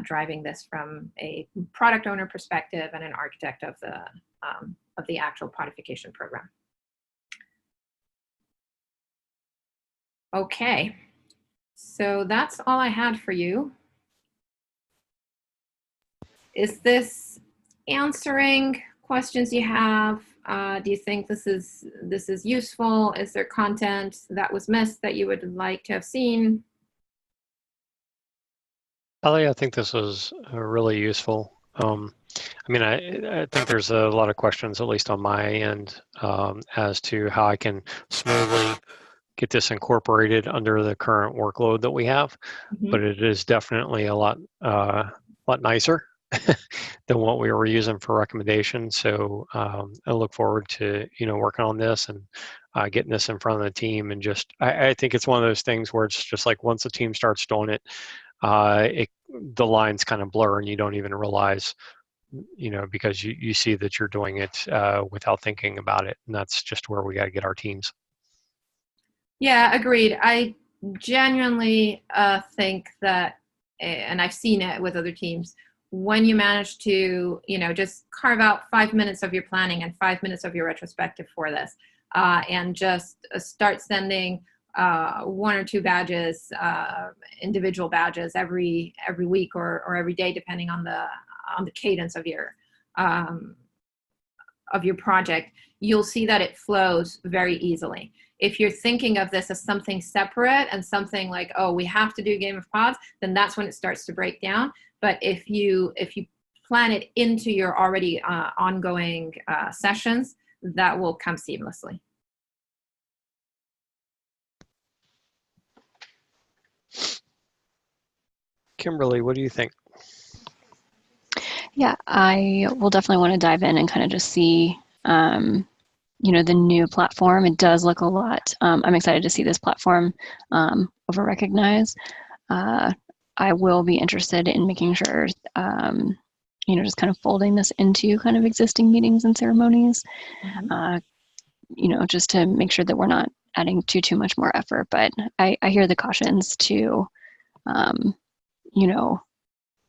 driving this from a product owner perspective and an architect of the actual podification program. Okay, so that's all I had for you. Is this answering questions you have? Do you think this is useful? Is there content that was missed that you would like to have seen? Ali, I think this was really useful. I mean, I think there's a lot of questions, at least on my end, as to how I can smoothly get this incorporated under the current workload that we have. Mm-hmm. But it is definitely a lot nicer than what we were using for recommendations. So I look forward to working on this and getting this in front of the team. And just I think it's one of those things where it's just like once the team starts doing it, the lines kind of blur and you don't even realize, because you see that you're doing it without thinking about it. And that's just where we got to get our teams. Yeah, agreed. I genuinely think that, and I've seen it with other teams, when you manage to, just carve out 5 minutes of your planning and 5 minutes of your retrospective for this, and just start sending 1 or 2 badges, individual badges every week or every day, depending on the cadence of your your project, you'll see that it flows very easily. If you're thinking of this as something separate and something like, oh, we have to do Game of Pods, then that's when it starts to break down. But if you plan it into your already ongoing sessions, that will come seamlessly. Kimberly, what do you think? Yeah, I will definitely want to dive in and kind of just see, the new platform. It does look a lot. I'm excited to see this platform over Recognize. I will be interested in making sure, just kind of folding this into kind of existing meetings and ceremonies, just to make sure that we're not adding too much more effort. But I hear the cautions to,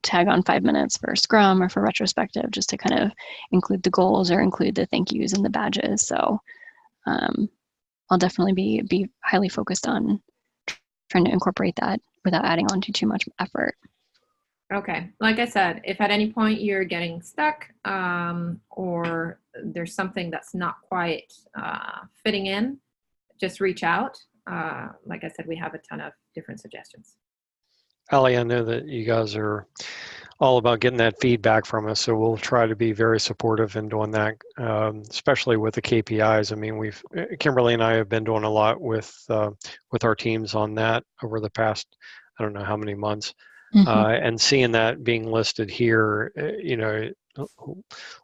tag on 5 minutes for Scrum or for retrospective, just to kind of include the goals or include the thank yous and the badges. So I'll definitely be highly focused on trying to incorporate that without adding on to too much effort. Okay, like I said, if at any point you're getting stuck or there's something that's not quite fitting in, just reach out. Like I said, we have a ton of different suggestions. Ali, I know that you guys are all about getting that feedback from us, so we'll try to be very supportive in doing that, especially with the KPIs. I mean, Kimberly and I have been doing a lot with our teams on that over the past, I don't know how many months, and seeing that being listed here,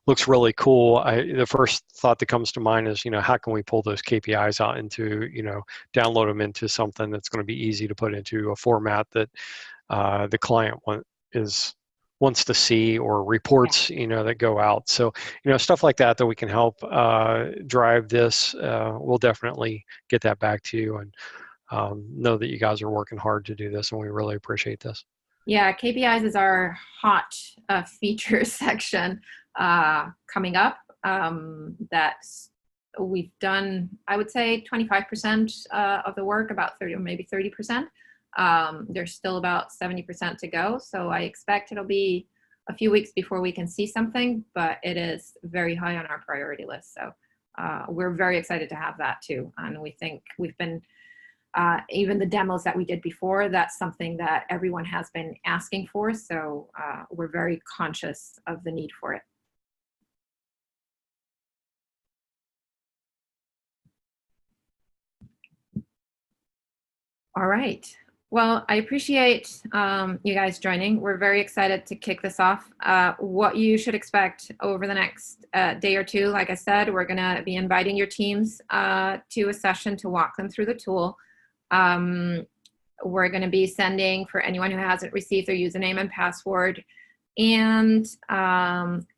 looks really cool. The first thought that comes to mind is, how can we pull those KPIs out into, download them into something that's going to be easy to put into a format that the client wants to see, or reports, that go out. So, stuff like that we can help drive this. We'll definitely get that back to you, and know that you guys are working hard to do this, and we really appreciate this. Yeah, KPIs is our hot feature section coming up. That we've done, I would say 25% of the work, about 30 or maybe 30%. There's still about 70% to go. So I expect it'll be a few weeks before we can see something, but it is very high on our priority list. So we're very excited to have that too. And we think we've been, even the demos that we did before, that's something that everyone has been asking for. So we're very conscious of the need for it. All right. Well, I appreciate you guys joining. We're very excited to kick this off. What you should expect over the next day or two, like I said, we're going to be inviting your teams to a session to walk them through the tool. We're going to be sending, for anyone who hasn't received their username and password, and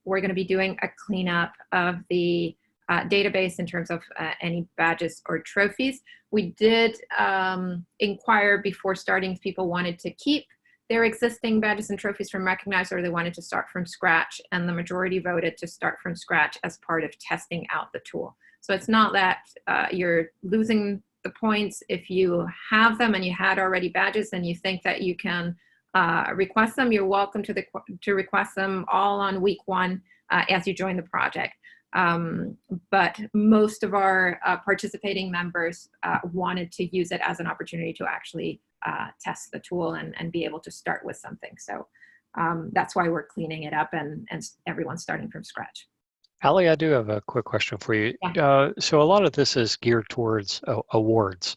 we're going to be doing a cleanup of the database in terms of any badges or trophies. We did inquire before starting if people wanted to keep their existing badges and trophies from Recognize, or they wanted to start from scratch, and the majority voted to start from scratch as part of testing out the tool. So it's not that you're losing the points if you have them and you had already badges and you think that you can request them. You're welcome to request them all on week one as you join the project. But most of our participating members wanted to use it as an opportunity to actually test the tool and be able to start with something. So that's why we're cleaning it up and everyone's starting from scratch. Ali, I do have a quick question for you. Yeah. So a lot of this is geared towards awards,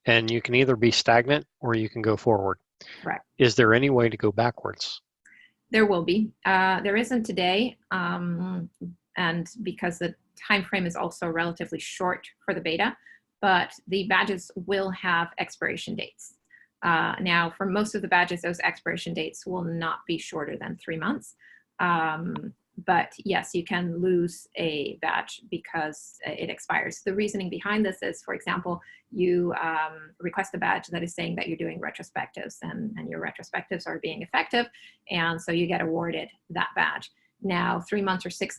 and you can either be stagnant or you can go forward. Correct. Is there any way to go backwards? There will be. There isn't today. And because the time frame is also relatively short for the beta, but the badges will have expiration dates. Now, for most of the badges, those expiration dates will not be shorter than 3 months. But yes, you can lose a badge because it expires. The reasoning behind this is, for example, you request a badge that is saying that you're doing retrospectives and your retrospectives are being effective, and so you get awarded that badge. Now, 3 months or 6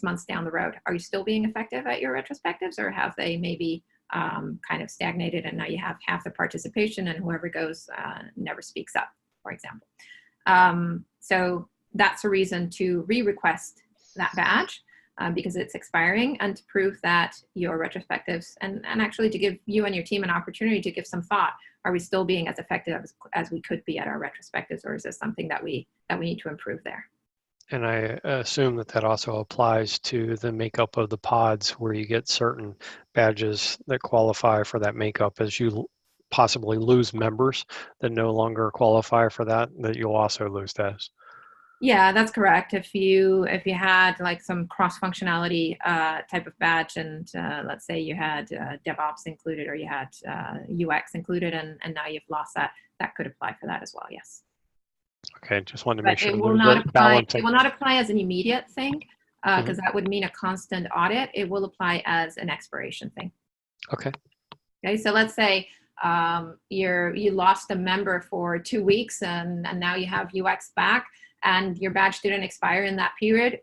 months down the road, are you still being effective at your retrospectives, or have they maybe kind of stagnated and now you have half the participation and whoever goes never speaks up, for example? So that's a reason to re-request that badge. because it's expiring, and to prove that your retrospectives, and actually to give you and your team an opportunity to give some thought. Are we still being as effective as we could be at our retrospectives, or is this something that we need to improve there? And I assume that that also applies to the makeup of the pods, where you get certain badges that qualify for that makeup. As you possibly lose members that no longer qualify for that, that you'll also lose those. Yeah, that's correct. If you had like some cross functionality type of badge, and let's say you had DevOps included, or you had UX included, and now you've lost that, that could apply for that as well. Yes. Okay, just wanted to make But sure it will not apply. balancing. It will not apply as an immediate thing, because that would mean a constant audit. It will apply as an expiration thing. Okay. Okay, so let's say you lost a member for 2 weeks, and now you have UX back, and your badge didn't expire in that period.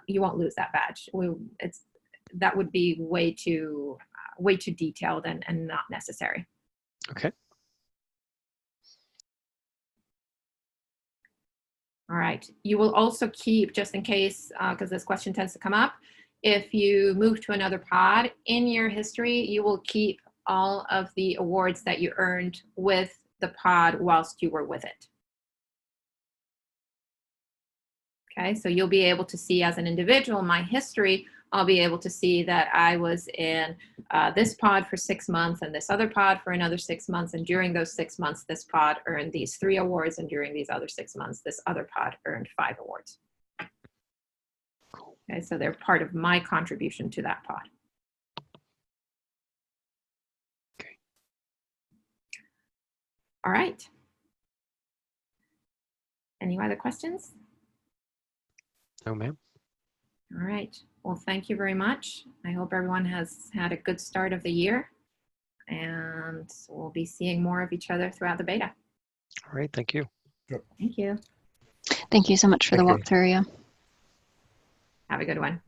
You won't lose that badge. That would be way too detailed and not necessary. Okay. All right. You will also keep, just in case, because this question tends to come up, if you move to another pod, in your history, you will keep all of the awards that you earned with the pod whilst you were with it. Okay, so you'll be able to see as an individual, my history, I'll be able to see that I was in this pod for 6 months and this other pod for another 6 months. And during those 6 months, this pod earned these 3 awards. And during these other 6 months, this other pod earned 5 awards. Okay, so they're part of my contribution to that pod. Okay. All right. Any other questions? No, ma'am. All right. Well, thank you very much. I hope everyone has had a good start of the year, and we'll be seeing more of each other throughout the beta. All right. Thank you. Thank you. Thank you so much for the walkthrough. Yeah. Have a good one.